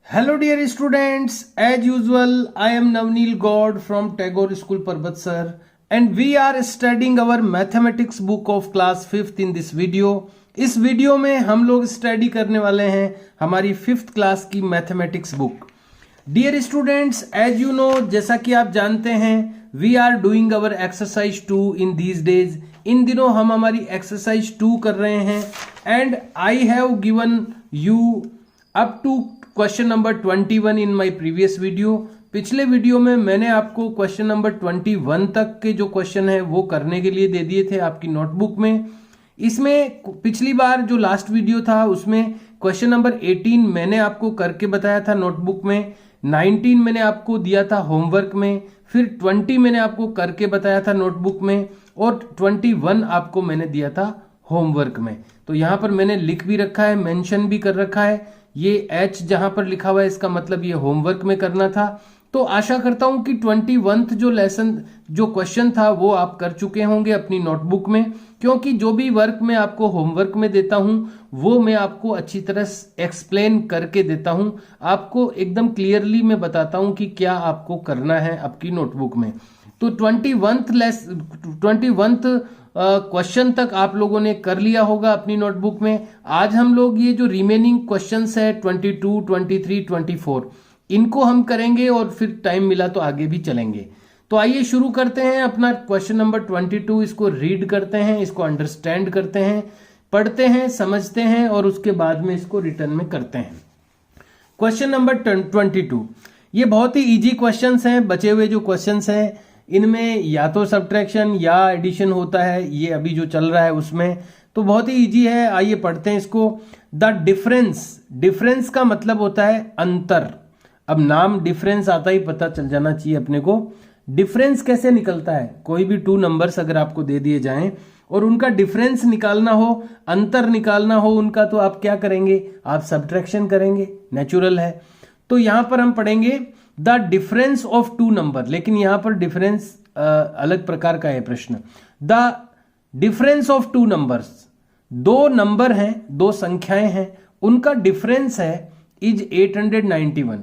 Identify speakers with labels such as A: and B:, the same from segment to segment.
A: Hello dear students, as usual I am Navneel God from Tagore School Parbatsar and we are studying our mathematics book of class 5th in this video. इस video में हम लोग study करने वाले हैं हमारी 5th class की mathematics book. Dear students, as you know, जैसा कि आप जानते हैं, we are doing our exercise 2 in these days. इन दिनों हम हमारी एक्सरसाइज 2 कर रहे हैं and I have given you up to question number 21 in my previous video. पिछले वीडियो में मैंने आपको क्वेश्चन नंबर 21 तक के जो क्वेश्चन है वो करने के लिए दे दिए थे आपकी नोटबुक में. इसमें पिछली बार जो लास्ट वीडियो था उसमें क्वेश्चन नंबर 18 मैंने आपको करके बताया था नोटबुक में, 19 मैंने आपको दिया था होमवर्क में, फिर 20 मैंने आपको करके बताया था नोटबुक में और 21 आपको मैंने दिया था होमवर्क में. तो यहाँ पर मैंने लिख भी रखा है, मेंशन भी कर रखा है. ये H जहां पर लिखा हुआ है इसका मतलब ये होमवर्क में करना था. तो आशा करता हूं कि 21th जो लेसन जो क्वेश्चन था वो आप कर चुके होंगे अपनी नोटबुक में, क्योंकि जो भी वर्क मैं आपको होमवर्क में देता हूं वो मैं आपको अच्छी तरह एक्सप्लेन करके देता हूं. आपको एकदम क्लियरली मैं बताता हूं कि क्या आपको करना है आपकी नोटबुक में. तो 21th क्वेश्चन तक आप लोगों ने कर लिया होगा अपनी नोटबुक में. आज हम लोग ये जो रिमेनिंग क्वेश्चंस है 22, 23, 24 इनको हम करेंगे और फिर टाइम मिला तो आगे भी चलेंगे. तो आइए शुरू करते हैं अपना क्वेश्चन नंबर 22. इसको रीड करते हैं, इसको अंडरस्टैंड करते हैं, पढ़ते हैं, समझते हैं और उसके बाद में इसको रिटर्न में करते हैं. क्वेश्चन नंबर 22, ये बहुत ही इजी क्वेश्चंस हैं. बचे हुए जो क्वेश्चंस हैं इनमें या तो सब्ट्रैक्शन या एडिशन होता है, ये अभी जो चल रहा है उसमें. तो बहुत ही इजी है, आइए पढ़ते हैं इसको. द डिफरेंस का मतलब होता है अंतर. अब नाम डिफरेंस आता ही पता चल जाना चाहिए अपने को. डिफरेंस कैसे निकलता है? कोई भी 2 नंबर्स अगर आपको दे दिए जाएं और उनका डिफरेंस निकालना हो, अंतर निकालना हो उनका, तो आप क्या करेंगे? आप सब्ट्रैक्शन करेंगे, नेचुरल है. तो यहां पर हम पढ़ेंगे द डिफरेंस ऑफ 2 नंबर, लेकिन यहां पर डिफरेंस अलग प्रकार का है प्रश्न. The difference of 2 numbers, 2 number हैं, 2 संख्याएं हैं, उनका डिफरेंस है इज 891.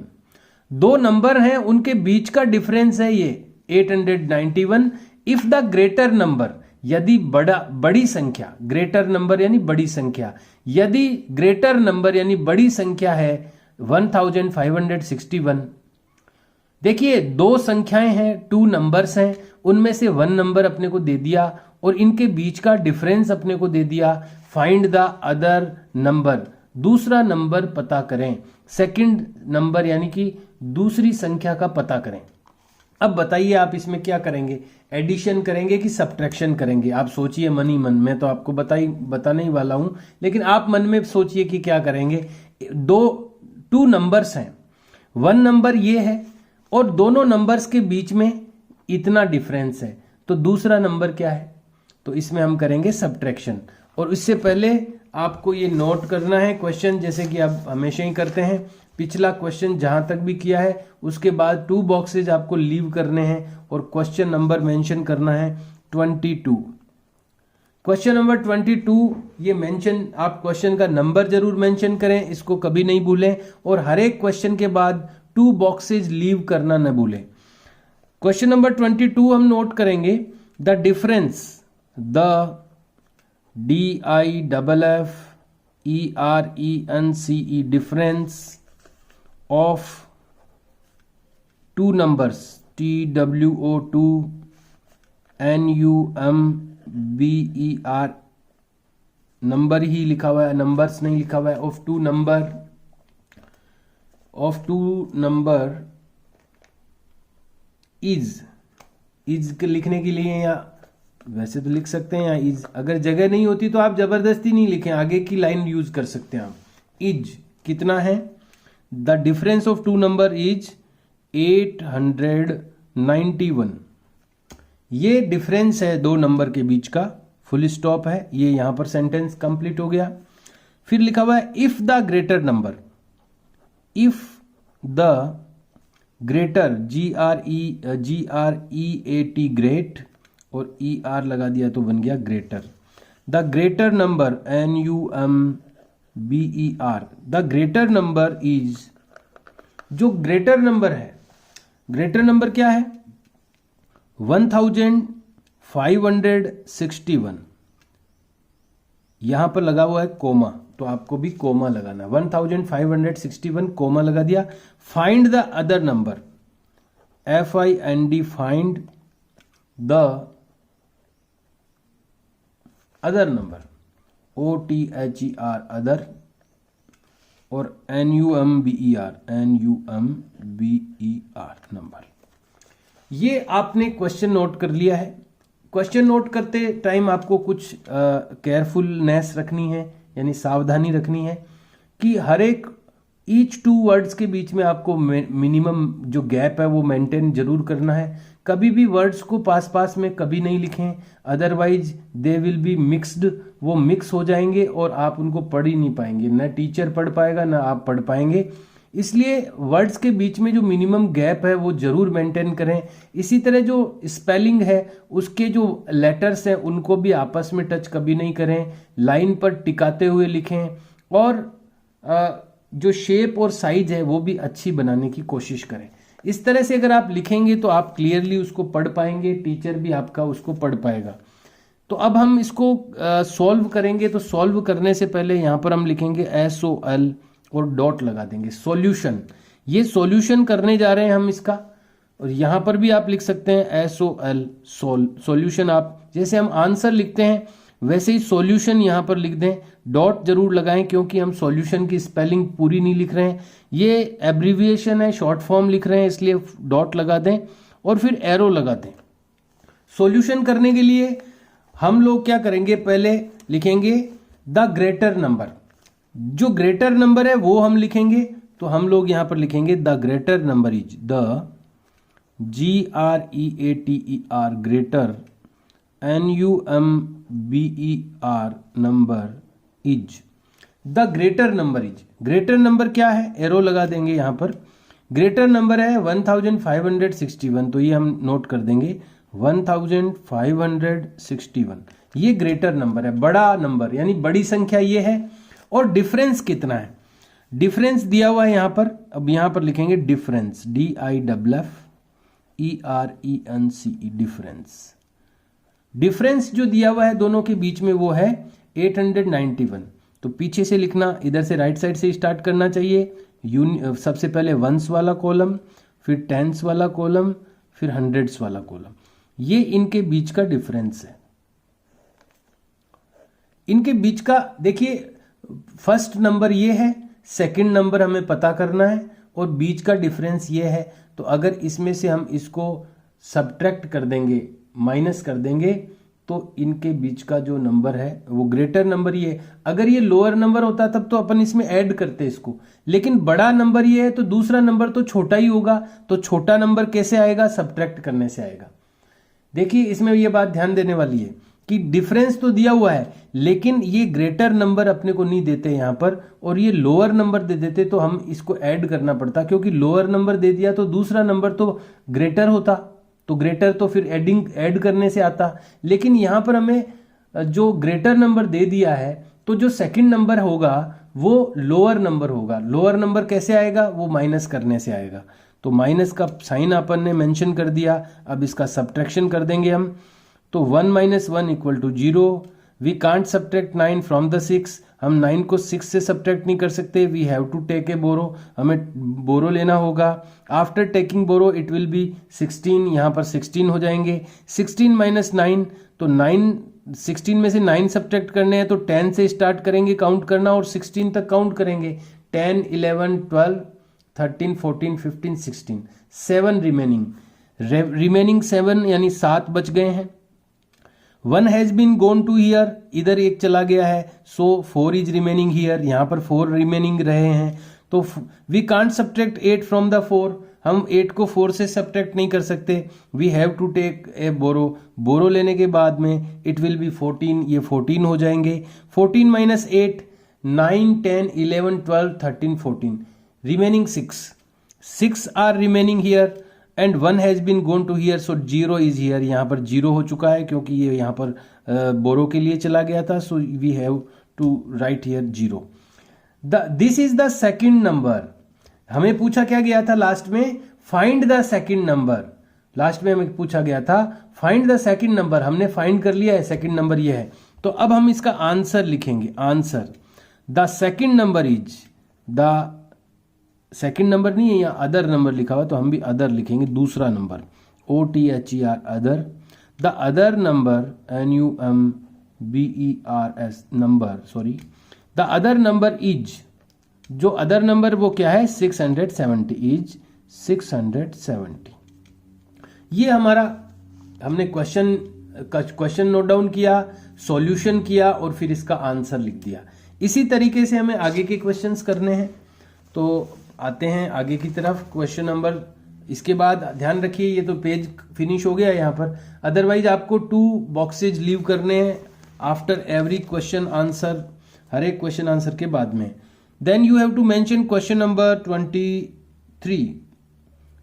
A: 2 नंबर हैं उनके बीच का डिफरेंस है ये 891. इफ द ग्रेटर नंबर, यदि बड़ी संख्या, ग्रेटर नंबर यानी बड़ी संख्या, यदि ग्रेटर नंबर यानी बड़ी संख्या है 1561. देखिए 2 संख्याएं हैं, 2 नंबर्स हैं, उनमें से 1 नंबर अपने को दे दिया और इनके बीच का डिफरेंस अपने को दे दिया. फाइंड द अदर नंबर, दूसरा नंबर पता करें. सेकंड नंबर यानी कि दूसरी संख्या का पता करें. अब बताइए आप इसमें क्या करेंगे? एडिशन करेंगे कि सब्ट्रैक्शन करेंगे? आप सोचिए मन ही मन. मैं तो आपको बताने ही वाला हूं, लेकिन आप मन में सोचिए कि क्या करेंगे. 2 नंबर्स हैं, 1 नंबर ये है और दोनों नंबर्स के बीच में इतना डिफरेंस है, तो दूसरा नंबर क्या है? तो इसमें हम करेंगे सब्ट्रैक्शन. और इससे पहले आपको ये नोट करना है क्वेश्चन, जैसे कि आप हमेशा ही करते हैं. पिछला क्वेश्चन जहां तक भी किया है उसके बाद 2 बॉक्सेज आपको लीव करने हैं और क्वेश्चन नंबर मेंशन करना है 22. क्वेश्चन नंबर 22 ये मेंशन, आप क्वेश्चन का नंबर जरूर मेंशन करें, इसको कभी नहीं भूलें. और हर एक क्वेश्चन के बाद 2 बॉक्सेज लीव करना न भूलें. क्वेश्चन नंबर 22 हम नोट करेंगे. द डिफरेंस, द DIFFERENCE, difference of 2 numbers, TWO2 NUMBER, number ही लिखा हुआ है, नंबर्स नहीं लिखा हुआ है. ऑफ 2 नंबर इज के लिखने के लिए, या वैसे तो लिख सकते हैं या इज, अगर जगह नहीं होती तो आप जबरदस्ती नहीं लिखें, आगे की लाइन यूज कर सकते हैं आप. इज कितना है? The difference of 2 number is 891. ये डिफरेंस है 2 नंबर के बीच का, फुल स्टॉप है. ये यहां पर सेंटेंस कंप्लीट हो गया. फिर लिखा हुआ है if the greater number, if the greater, GREAT, great, और ER लगा दिया तो बन गया greater. The greater number NUMBER, the greater number is जो ग्रेटर नंबर है, ग्रेटर नंबर क्या है 1561, यहां पर लगा हुआ है कोमा, तो आपको भी कोमा लगाना। 1561 कोमा लगा दिया। Find the other number, FIND, find the other number, OTHER other, और NUMBER नंबर। ये आपने क्वेश्चन नोट कर लिया है। क्वेश्चन नोट करते टाइम आपको कुछ केयरफुलनेस रखनी है, यानी सावधानी रखनी है कि हर एक ईच 2 वर्ड्स के बीच में आपको मिनिमम जो गैप है वो मेंटेन जरूर करना है। कभी भी वर्ड्स को पास पास में कभी नहीं लिखें, otherwise they will be mixed, वो मिक्स हो जाएंगे और आप उनको पढ़ ही नहीं पाएंगे, ना टीचर पढ़ पाएगा ना आप पढ़ पाएंगे। इसलिए वर्ड्स के बीच में जो मिनिमम गैप है वो जरूर मेंटेन करें। इसी तरह जो स्पेलिंग है उसके जो लेटर्स हैं उनको भी आपस में टच कभी नहीं करें, लाइन पर टिकाते हुए लिखें, और जो शेप और साइज है वो भी अच्छी बनाने की कोशिश करें। इस तरह से अगर आप लिखेंगे तो आप क्लियरली उसको पढ़ पाएंगे, टीचर भी आपका उसको पढ़ पाएगा। तो अब हम इसको सॉल्व करेंगे। तो सॉल्व करने से पहले यहाँ पर हम लिखेंगे SOL और डॉट लगा देंगे, सॉल्यूशन। ये सॉल्यूशन करने जा रहे हैं हम इसका, और यहाँ पर भी आप लिख सकते हैं SOL, सॉल्यूशन। आप जैसे हम आंसर लिखते हैं वैसे ही सॉल्यूशन यहाँ पर लिख दें, डॉट जरूर लगाएं क्योंकि हम सॉल्यूशन की स्पेलिंग पूरी नहीं लिख रहे हैं, ये एब्रीविएशन है, शॉर्ट फॉर्म लिख रहे हैं, इसलिए डॉट लगा दें और फिर एरो लगा दें। सॉल्यूशन करने के लिए हम लोग क्या करेंगे, पहले लिखेंगे द ग्रेटर नंबर। जो ग्रेटर नंबर है वो हम लिखेंगे, तो हम लोग यहां पर लिखेंगे the greater number is, the GREATER, greater, NUMBER number is, the greater number is. Greater number क्या है, एरो लगा देंगे यहां पर। ग्रेटर नंबर है 1561, तो ये हम नोट कर देंगे 1561, ये ग्रेटर नंबर है, बड़ा नंबर यानी बड़ी संख्या ये है। और डिफरेंस कितना है, डिफरेंस दिया हुआ है यहां पर। अब यहां पर लिखेंगे डिफरेंस, DIFFERENCE, डिफरेंस। डिफरेंस जो दिया हुआ है दोनों के बीच में वो है 891। तो पीछे से लिखना, इधर से राइट साइड से स्टार्ट करना चाहिए। सबसे पहले वंस वाला कॉलम, फिर टेंस वाला कॉलम, फिर हंड्रेड्स वाला कॉलम। ये इनके बीच का डिफरेंस है। इनके बीच का देखिए, फर्स्ट नंबर ये है, सेकंड नंबर हमें पता करना है, और बीच का डिफरेंस ये है। तो अगर इसमें से हम इसको सब्ट्रैक्ट कर देंगे, माइनस कर देंगे, तो इनके बीच का जो नंबर है वो ग्रेटर नंबर ये। अगर ये लोअर नंबर होता तब तो अपन इसमें ऐड करते इसको, लेकिन बड़ा नंबर ये है तो दूसरा नंबर तो छोटा ही होगा। तो छोटा नंबर कैसे आएगा, सब्ट्रैक्ट करने से आएगा। देखिए इसमें ये बात ध्यान देने वाली है कि डिफरेंस तो दिया हुआ है, लेकिन ये ग्रेटर नंबर अपने को नहीं देते यहां पर, और ये लोअर नंबर दे देते तो हम इसको ऐड करना पड़ता, क्योंकि लोअर नंबर दे दिया तो दूसरा नंबर तो ग्रेटर होता, तो ग्रेटर तो फिर ऐड करने से आता। लेकिन यहां पर हमें जो ग्रेटर नंबर दे दिया है, तो जो सेकंड नंबर होगा वो लोअर नंबर होगा। लोअर नंबर कैसे आएगा, वो माइनस करने से आएगा। तो माइनस का साइन अपन ने मेंशन कर दिया। अब इसका सब्ट्रैक्शन कर देंगे हम, तो 1 - 1 = 0। We can't subtract 9 from the 6, हम 9 को 6 से सब्ट्रैक्ट नहीं कर सकते। We have to take a borrow, हमें बोरो लेना होगा। After taking borrow it will be 16, यहाँ पर 16 हो जाएंगे। 16 - 9, तो 16 में से 9 सब्ट्रैक्ट करने हैं, तो 10 से स्टार्ट करेंगे काउंट करना और 16 तक काउंट करेंगे। 10, 11, 12, 13, 14, 15, 16, 7 रिमेनिंग 7 यानी 7 बच गए हैं। 1 has been gone to here, इधर एक चला गया है, सो 4 इज रिमेनिंग हियर, यहां पर 4 रिमेनिंग रहे हैं। तो we can't subtract 8 from the 4, हम 8 को 4 से सब्ट्रैक्ट नहीं कर सकते। We have to take a borrow, borrow लेने के बाद में इट विल बी 14, ये 14 हो जाएंगे। 14 - 8, 9, 10, 11, 12, 13, 14, remaining 6 are remaining here and 1 has been gone to here, so 0 is here, यहाँ पर 0 हो चुका है क्योंकि ये यहाँ पर बोरो के लिए चला गया था। So we have to write here 0। This is the second number. हमें पूछा क्या गया था लास्ट में, find the second number. Last में हमें पूछा गया था फाइंड द सेकंड नंबर, हमने फाइंड कर लिया है, सेकंड नंबर ये है। तो अब हम इसका आंसर लिखेंगे, answer the second number is, the second number नहीं है यहाँ अदर नंबर लिखा हुआ, तो हम भी अदर लिखेंगे, दूसरा number, OTHER other. The other number NUMBERS number, sorry, the other number is, जो अदर नंबर वो क्या है, 670 इज 670। ये हमारा, हमने क्वेश्चन नोट डाउन किया, सॉल्यूशन किया और फिर इसका आंसर लिख दिया। इसी तरीके से हमें आगे के क्वेश्चंस करने हैं। तो आते हैं आगे की तरफ, क्वेश्चन नंबर, इसके बाद ध्यान रखिए ये तो पेज फिनिश हो गया यहाँ पर, अदरवाइज आपको 2 बॉक्सेज लीव करने हैं आफ्टर एवरी क्वेश्चन आंसर, हर एक क्वेश्चन आंसर के बाद में। Then you have to mention question number 23,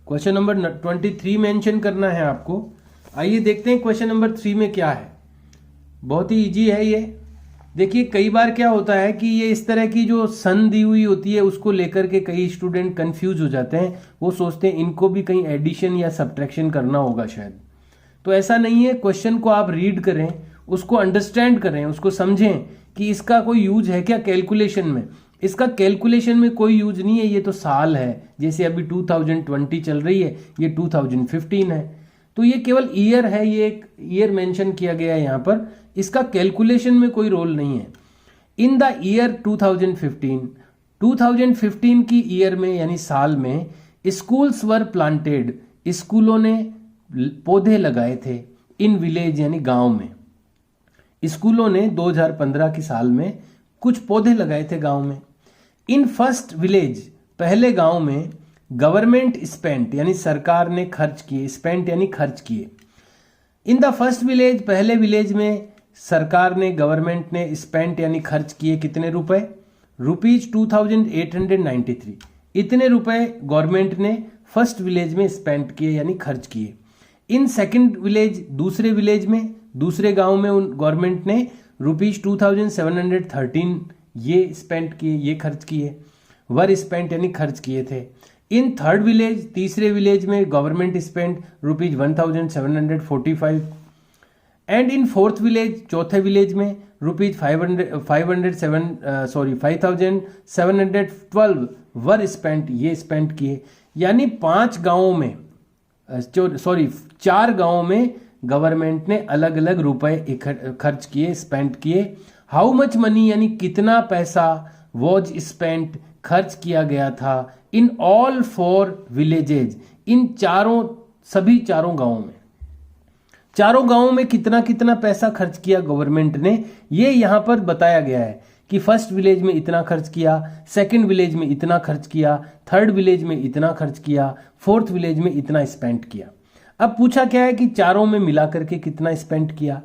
A: question number 23 mention करना है आपको। आइए देखते हैं क्वेश्चन नंबर 3 में क्या है। बहुत ही इजी है ये। देखिए कई बार क्या होता है कि ये इस तरह की जो सन दी हुई होती है उसको लेकर के कई स्टूडेंट कंफ्यूज हो जाते हैं, वो सोचते हैं इनको भी कहीं एडिशन या सब्ट्रैक्शन करना होगा शायद। तो ऐसा नहीं है, क्वेश्चन को आप रीड करें, उसको अंडरस्टैंड करें, उसको समझें कि इसका कोई यूज है क्या कैलकुलेशन में। इसका कैलकुलेशन में कोई यूज नहीं है, ये तो साल है, जैसे अभी 2020 चल रही है, ये 2015 है, तो ये केवल ईयर है, ये एक ईयर मेंशन किया गया है यहाँ पर, इसका कैलकुलेशन में कोई रोल नहीं है। इन द ईयर 2015 की ईयर में यानी साल में, स्कूल्स वर प्लांटेड, स्कूलों ने पौधे लगाए थे, इन विलेज यानी गांव में। स्कूलों ने 2015 की साल में कुछ पौधे लगाए थे गांव में। इन फर्स्ट विलेज, पहले गांव में, गवर्नमेंट स्पेंट यानी सरकार ने खर्च किए, स्पेंट यानी खर्च किए। इन द फर्स्ट विलेज, पहले विलेज में सरकार ने, गवर्नमेंट ने स्पेंट यानी खर्च किए कितने रुपए, ₹2893। इतने रुपए गवर्नमेंट ने फर्स्ट विलेज में स्पेंट किए यानी खर्च किए। इन सेकंड विलेज, दूसरे विलेज में, दूसरे गांव में उन गवर्नमेंट ने ₹2713 ये स्पेंट किए, ये खर्च किए, वर स्पेंट यानी खर्च किए थे। इन थर्ड विलेज, तीसरे विलेज में government spent ₹1745 and in fourth village, चौथे विलेज में ₹5712 वर स्पेंट, ये स्पेंट किए। यानी 5 गांवों में, 4 गांवों में गवर्नमेंट ने अलग अलग रुपए खर्च किए, स्पेंट किए। हाउ मच मनी यानी कितना पैसा, वॉज स्पेंट खर्च किया गया था, इन ऑल 4 विलेजेज, इन सभी चारों गांवों में, चारों गांवों में कितना कितना पैसा खर्च किया गवर्नमेंट ने, ये यहां पर बताया गया है कि फर्स्ट विलेज में इतना खर्च किया, सेकंड विलेज में इतना खर्च किया, थर्ड विलेज में इतना खर्च किया, फोर्थ विलेज में इतना स्पेंड किया। अब पूछा क्या है कि चारों में मिला करके कितना स्पेंड किया,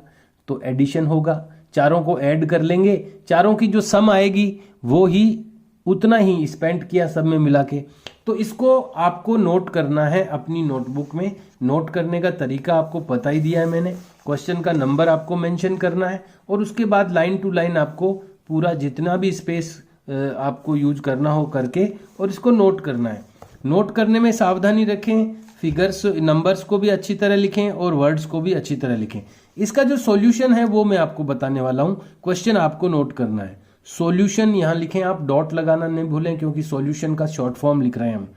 A: तो एडिशन होगा, चारों को ऐड कर लेंगे, चारों की जो सम आएगी वो ही उतना ही स्पेंड किया सब में मिला के। तो इसको आपको नोट करना है अपनी नोटबुक में। नोट करने का तरीका आपको पता ही दिया है मैंने, क्वेश्चन का नंबर आपको मेंशन करना है और उसके बाद लाइन टू लाइन आपको पूरा जितना भी स्पेस आपको यूज करना हो करके और इसको नोट करना है। नोट करने में सावधानी रखें, फिगर्स नंबर्स को भी अच्छी तरह लिखें और वर्ड्स को भी अच्छी तरह लिखें। इसका जो सॉल्यूशन है वो मैं आपको बताने वाला हूं, क्वेश्चन आपको नोट करना है। सॉल्यूशन यहां लिखें, आप डॉट लगाना नहीं भूलें क्योंकि सॉल्यूशन का शॉर्ट फॉर्म लिख रहे हैं हम।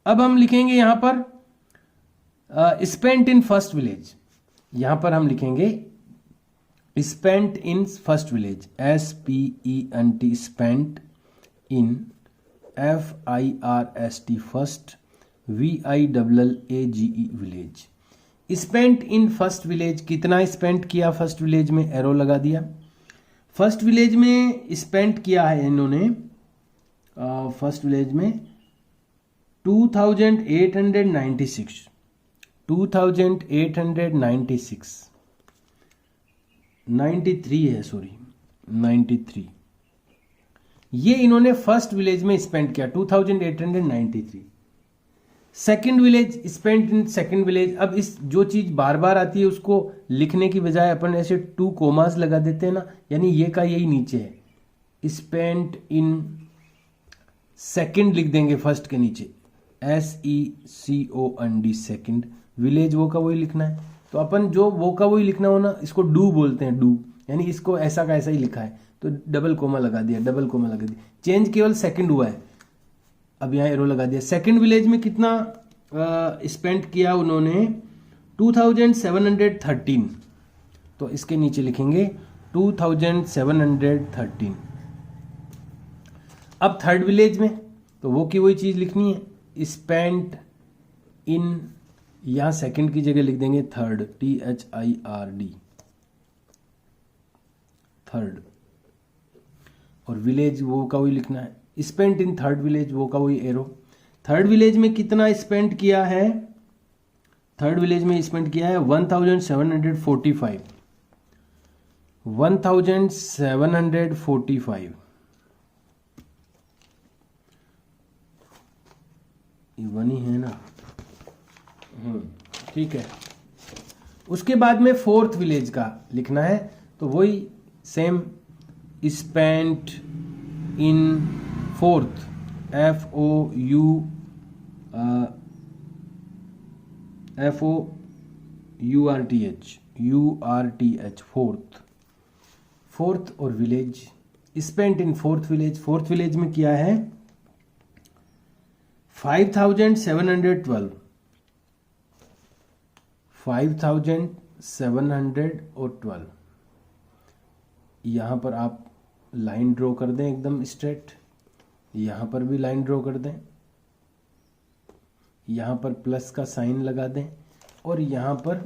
A: अब हम लिखेंगे यहां पर स्पेंट इन फर्स्ट विलेज, यहां पर हम लिखेंगे spent in first village, SPENT, spent in, FIRST first, VILLAGE village. Spent in first village, कितना स्पेंट किया फर्स्ट विलेज में, एरो लगा दिया। फर्स्ट विलेज में स्पेंट किया है इन्होंने, फर्स्ट विलेज में 2896, 93 है, सॉरी 93, ये इन्होंने फर्स्ट विलेज में स्पेंड किया 2893। Second village, spent in second village. अब इस जो चीज बार बार आती है उसको लिखने की बजाय अपन ऐसे 2 कोमास लगा देते हैं ना, यानी ये का यही नीचे है, स्पेंट इन सेकंड लिख देंगे फर्स्ट के नीचे, SECOND सेकंड। विलेज वो का वही लिखना है, तो अपन जो वो का वही लिखना हो ना, इसको डू बोलते हैं, डू, यानी इसको ऐसा का ऐसा ही लिखा है, तो डबल कोमा लगा दिया, डबल कोमा लगा दिया, चेंज केवल सेकंड हुआ है। अब यहाँ एरो लगा दिया। सेकंड विलेज में कितना स्पेंड किया उन्होंने, 2713, तो इसके नीचे लिखेंगे 2713। अब थर्ड विलेज में तो वो की वही चीज लिखनी है, स्पेंट इन, यहां सेकंड की जगह लिख देंगे थर्ड, THIRD, थर्ड, और विलेज वो का वही लिखना है, स्पेंट इन थर्ड विलेज, वो का वही एरो। थर्ड विलेज में कितना स्पेंड किया है, थर्ड विलेज में स्पेंड किया है 1745, 1745, ये वन ही है ना, ठीक है। उसके बाद में फोर्थ विलेज का लिखना है, तो वही same, spent in fourth, FOURTH, fourth और village, spent in fourth village. Fourth village में किया है 5712, 5712। यहां पर आप लाइन ड्रॉ कर दें एकदम स्ट्रेट, यहां पर भी लाइन ड्रॉ कर दें, यहां पर प्लस का साइन लगा दें, और यहां पर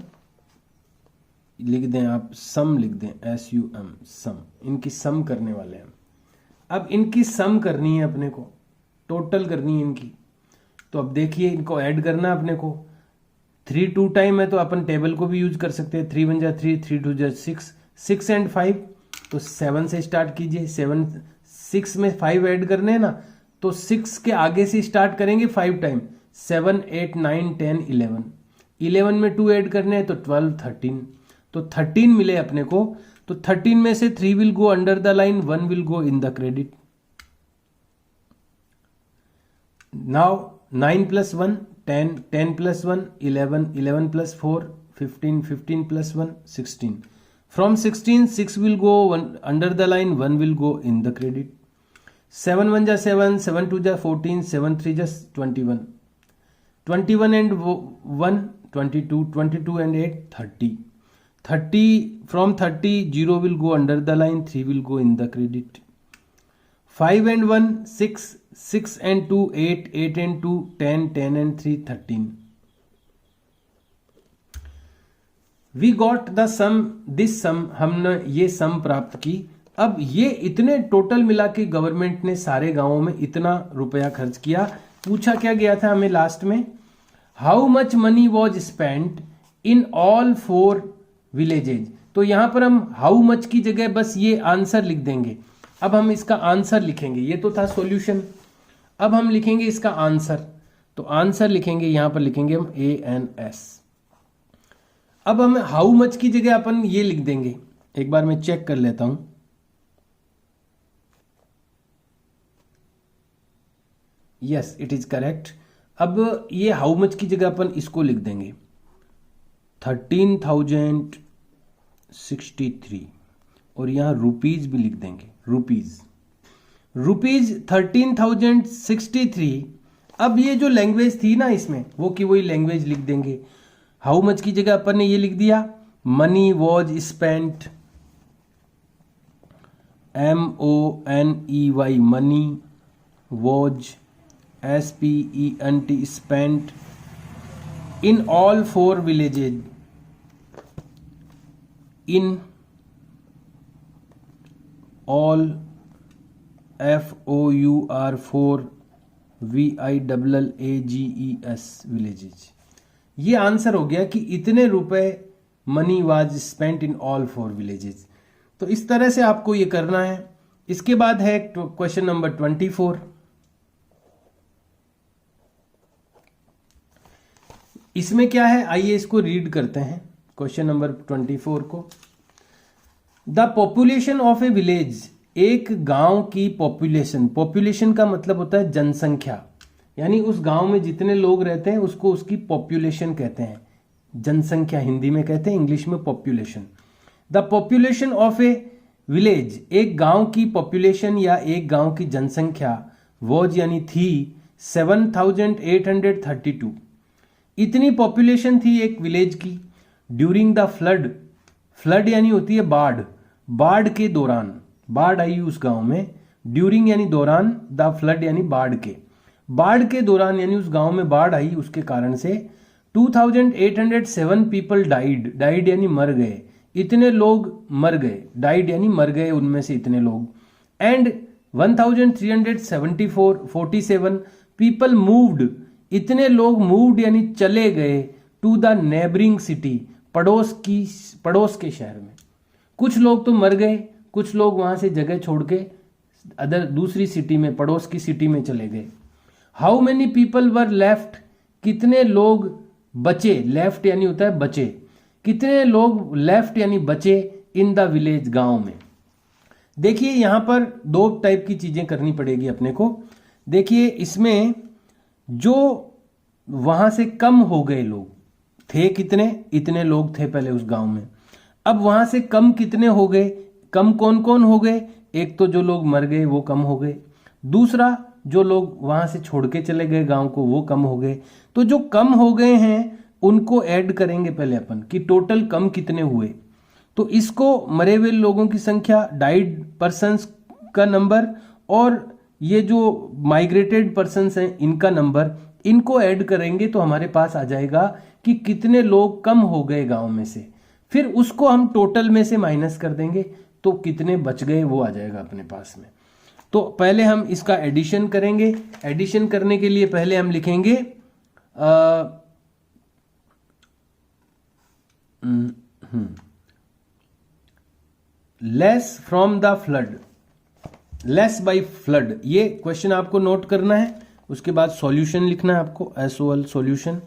A: लिख दें आप सम, लिख दें SUM, सम। इनकी सम करने वाले हैं। अब इनकी सम करनी है अपने को, टोटल करनी है इनकी। तो अब देखिए, इनको ऐड करना है अपने को। 3 2 टाइम है तो अपन टेबल को भी यूज कर सकते हैं। 3 1 जा 3, 3 2 जा 6, 6 एंड 5, तो 7 से स्टार्ट कीजिए। 7 6 में 5 ऐड करने हैं ना, तो 6 के आगे से स्टार्ट करेंगे 5 टाइम, 7 8 9 10 11, 11 में 2 ऐड करने हैं तो 12 13, तो 13 मिले अपने को। तो 13 में से 3 will go under the line, 1 will go in the credit. Now 9 + 1 10, 10 + 1 11, 11 + 4 15, 15 + 1 16। From 16, 6 will go under the line, 1 will go in the credit. 7 1 ja 7, 7 2 ja 14, 7 3 ja 21. 21 and 1, 22, 22 and 8, 30. 30, from 30, 0 will go under the line, 3 will go in the credit. 5 and 1, 6, 6 and 2, 8, 8 and 2, 10, 10 and 3, 13. We got the sum, this sum, हमने ये सम प्राप्त की। अब ये इतने total मिला के government ने सारे गांवों में इतना रुपया खर्च किया। पूछा क्या गया था हमें लास्ट में, how much money was spent in all 4 villages. तो यहां पर हम हाउ मच की जगह बस ये आंसर लिख देंगे। अब हम इसका आंसर लिखेंगे, ये तो था सॉल्यूशन, अब हम लिखेंगे इसका आंसर। तो आंसर लिखेंगे, यहां पर लिखेंगे हम ANS। अब हम हाउ मच की जगह अपन ये लिख देंगे, एक बार मैं चेक कर लेता हूं। Yes, it is correct. अब ये हाउ मच की जगह अपन इसको लिख देंगे 13,063, और यहां रुपीज भी लिख देंगे, रुपीज 13,063। अब ये जो लैंग्वेज थी ना इसमें, वो की वही लैंग्वेज लिख देंगे। हाउ मच की जगह अपन ने ये लिख दिया, money was spent, MONEY, money, was SPENT, spent, in all 4 villages, in all FOUR 4 VILLAGES villages. ये आंसर हो गया कि इतने रुपए money was spent in all 4 villages. तो इस तरह से आपको ये करना है। इसके बाद है क्वेश्चन नंबर 24। इसमें क्या है, आइए इसको रीड करते हैं क्वेश्चन नंबर 24 को। The population of A village एक गांव की पॉपुलेशन, पॉपुलेशन का मतलब होता है जनसंख्या, यानी उस गांव में जितने लोग रहते हैं उसको उसकी पॉपुलेशन कहते हैं। जनसंख्या हिंदी में कहते हैं, इंग्लिश में population. The population of A village, एक गांव की पॉपुलेशन या एक गांव की जनसंख्या वॉज यानी थी 7,832। इतनी पॉपुलेशन थी एक विलेज की ड्यूरिंग द फ्लड। फ्लड यानी होती है बाढ़, बाढ़ के दौरान, बाढ़ आई उस गांव में। ड्यूरिंग यानी दौरान, द फ्लड यानी बाढ़ के, बाढ़ के दौरान यानी उस गांव में बाढ़ आई, उसके कारण से 2,807 पीपल डाइड, डाइड यानी मर गए, इतने लोग मर गए, डाइड यानी मर गए उनमें से इतने लोग। एंड 1,347 पीपल मूव्ड, इतने लोग मूव्ड यानी चले गए टू द नेबरिंग सिटी, पड़ोस के शहर में। कुछ लोग तो मर गए, कुछ लोग वहां से जगह छोड़ के दूसरी सिटी में, पड़ोस की सिटी में चले गए। How many people were left, कितने लोग बचे, लेफ्ट यानी होता है बचे, कितने लोग लेफ्ट यानी बचे इन द विलेज, गांव में। देखिए यहां पर दो टाइप की चीजें करनी पड़ेगी अपने को। देखिए इसमें जो वहां से कम हो गए लोग थे, कितने, इतने लोग थे पहले उस गांव में, अब वहां से कम कितने हो गए, कम कौन कौन हो गए, एक तो जो लोग मर गए वो कम हो गए, दूसरा जो लोग वहां से छोड़ के चले गए गांव को वो कम हो गए। तो जो कम हो गए हैं उनको ऐड करेंगे पहले अपन कि टोटल कम कितने हुए। तो इसको मरे हुए लोगों की संख्या, डाइड पर्सन्स का नंबर, और ये जो माइग्रेटेड पर्सन्स हैं इनका नंबर, इनको ऐड करेंगे तो हमारे पास आ जाएगा कि कितने लोग कम हो गए गांव में से। फिर उसको हम टोटल में से माइनस कर देंगे तो कितने बच गए वो आ जाएगा अपने पास में। तो पहले हम इसका एडिशन करेंगे। एडिशन करने के लिए पहले हम लिखेंगे less from the flood, less bye flood, ये क्वेश्चन आपको नोट करना है। उसके बाद सॉल्यूशन लिखना है आपको, SOL solution.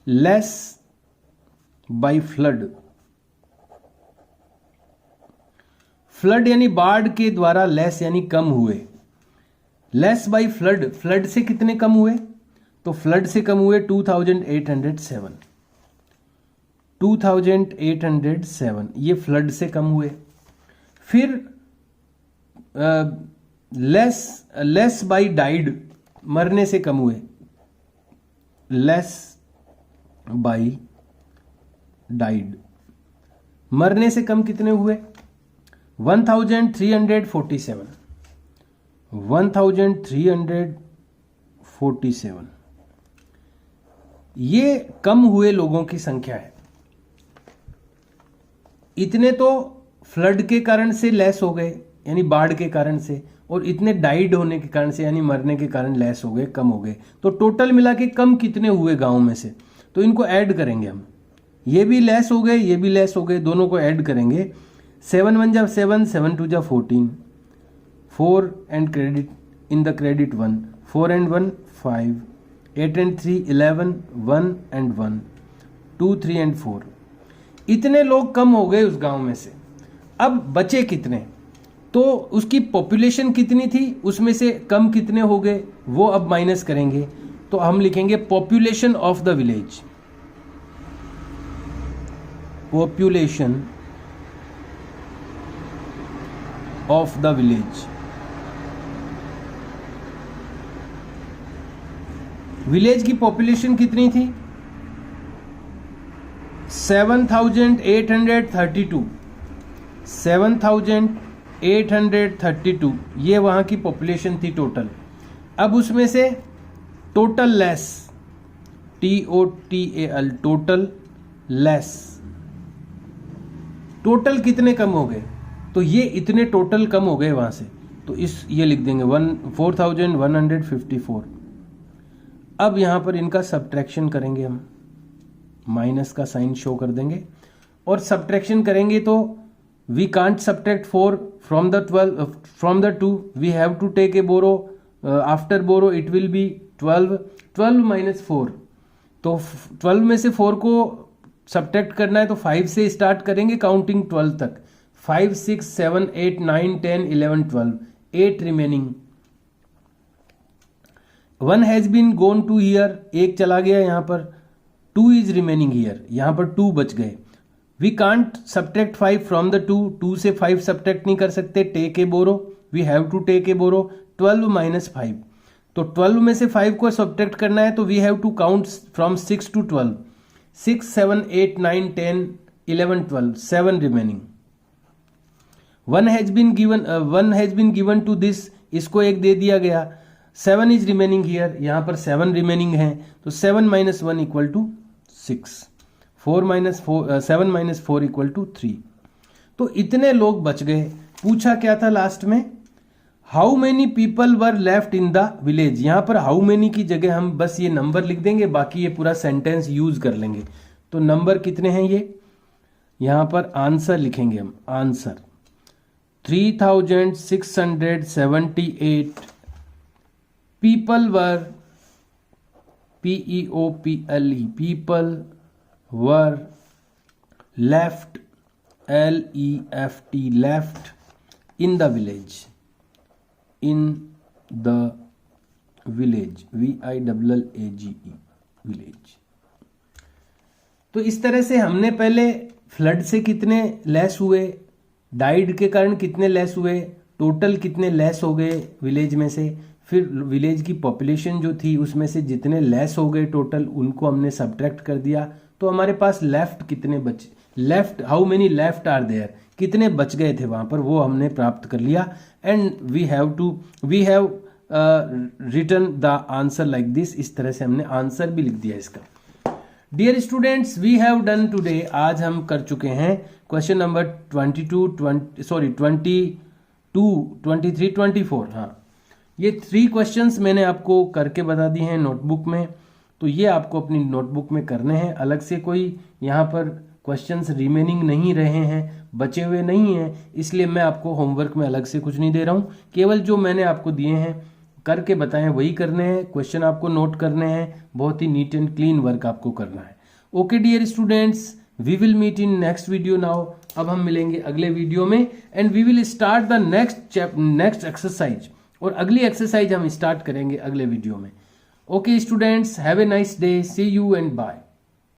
A: Less bye flood, flood यानी बाढ़ के द्वारा, लेस यानी कम हुए। लेस बाय फ्लड, फ्लड से कितने कम हुए, तो फ्लड से कम हुए 2,807, 2,807 ये फ्लड से कम हुए। फिर लेस बाय डाइड, मरने से कम हुए, लेस बाय डाइड, मरने से कम कितने हुए, 1,347, 1,347 ये कम हुए लोगों की संख्या है। इतने तो फ्लड के कारण से लेस हो गए यानी बाढ़ के कारण से, और इतने डाइड होने के कारण से यानी मरने के कारण लेस हो गए, कम हो गए। तो टोटल मिला के कम कितने हुए गांव में से, तो इनको ऐड करेंगे हम। ये भी लेस हो गए, ये भी लेस हो गए, दोनों को ऐड करेंगे। 7 1 जा 7, 7 2 जा 14, 4 and credit in the credit 1, 4 and 1 5, 8 and 3 11, 1 and 1 2 3 and 4। इतने लोग कम हो गए उस गांव में से। अब बचे कितने, तो उसकी पॉपुलेशन कितनी थी, उसमें से कम कितने हो गए वो अब माइनस करेंगे। तो हम लिखेंगे population of the village, population of the village. Village की पॉपुलेशन कितनी थी, 7,832, 7,832 ये वहां की पॉपुलेशन थी टोटल। अब उसमें से total less, TOTAL, total less, total कितने कम हो गए, तो ये इतने टोटल कम हो गए वहां से, तो ये लिख देंगे 4,154। अब यहां पर इनका सब्ट्रैक्शन करेंगे हम, माइनस का साइन शो कर देंगे, और सब्ट्रैक्शन करेंगे तो we can't subtract 4 from the 12 from the 2, we have to take a borrow, after borrow it will be 12, 12 minus 4, तो 12 में से 4 को सब्ट्रैक्ट करना है तो 5 से स्टार्ट करेंगे काउंटिंग 12 तक, 5 6 7 8 9 10 11 12, 8 remaining. 1 has been gone to here, एक चला गया यहाँ पर। 2 इज रिमेनिंग हियर, यहाँ पर 2 बच गए। We can't subtract 5 from the 2, 2 से 5 सब्ट्रैक्ट नहीं कर सकते, take a borrow, we have to take a borrow. 12 minus 5, तो 12 में से 5 को सब्ट्रैक्ट करना है तो we have to count from 6 to 12। 6 7 8 9 10 11 12, 7 remaining. 1 has been given to this, इसको एक दे दिया गया। 7 इज रिमेनिंग हियर, यहाँ पर 7 रिमेनिंग है, तो 7 minus 1 equal to 6। 7 minus 4 equal to 3। तो इतने लोग बच गए। पूछा क्या था लास्ट में, how many people were left in the village. यहां पर हाउ मेनी की जगह हम बस ये नंबर लिख देंगे, बाकी ये पूरा सेंटेंस यूज कर लेंगे। तो नंबर कितने हैं ये, यहां पर आंसर लिखेंगे हम। Answer 3678 people were, PEOPLE, people were left, LEFT, left in the village, in the village, VILLAGE, village. तो इस तरह से हमने पहले फ्लड से कितने लेस हुए, डाइड के कारण कितने लेस हुए, टोटल कितने लेस हो गए विलेज में से, फिर विलेज की पॉपुलेशन जो थी उसमें से जितने लेस हो गए टोटल, उनको हमने सब्ट्रैक्ट कर दिया। तो हमारे पास लेफ्ट कितने बचे, left how many left are there, कितने बच गए थे वहां पर, वो हमने प्राप्त कर लिया। And we have written the answer like this, इस तरह से हमने आंसर भी लिख दिया इसका। Dear students, we have done today, आज हम कर चुके हैं क्वेश्चन नंबर 22, 23, 24। हाँ, ये 3 क्वेश्चंस मैंने आपको करके बता दिए हैं नोटबुक में, तो ये आपको अपनी नोटबुक में करने हैं। अलग से कोई यहाँ पर क्वेश्चंस रिमेनिंग नहीं रहे हैं, बचे हुए नहीं हैं, इसलिए मैं आपको होमवर्क में अलग से कुछ नहीं दे रहा हूँ। केवल जो मैंने आपको दिए हैं करके बताएं वही करने हैं, क्वेश्चन आपको नोट करने हैं, बहुत ही नीट एंड क्लीन वर्क आपको करना है। Okay dear students, we will meet in next video now. अब हम मिलेंगे अगले वीडियो में and we will start the next exercise, और अगली एक्सरसाइज हम स्टार्ट करेंगे अगले वीडियो में। Okay students, have a nice day, see you and bye.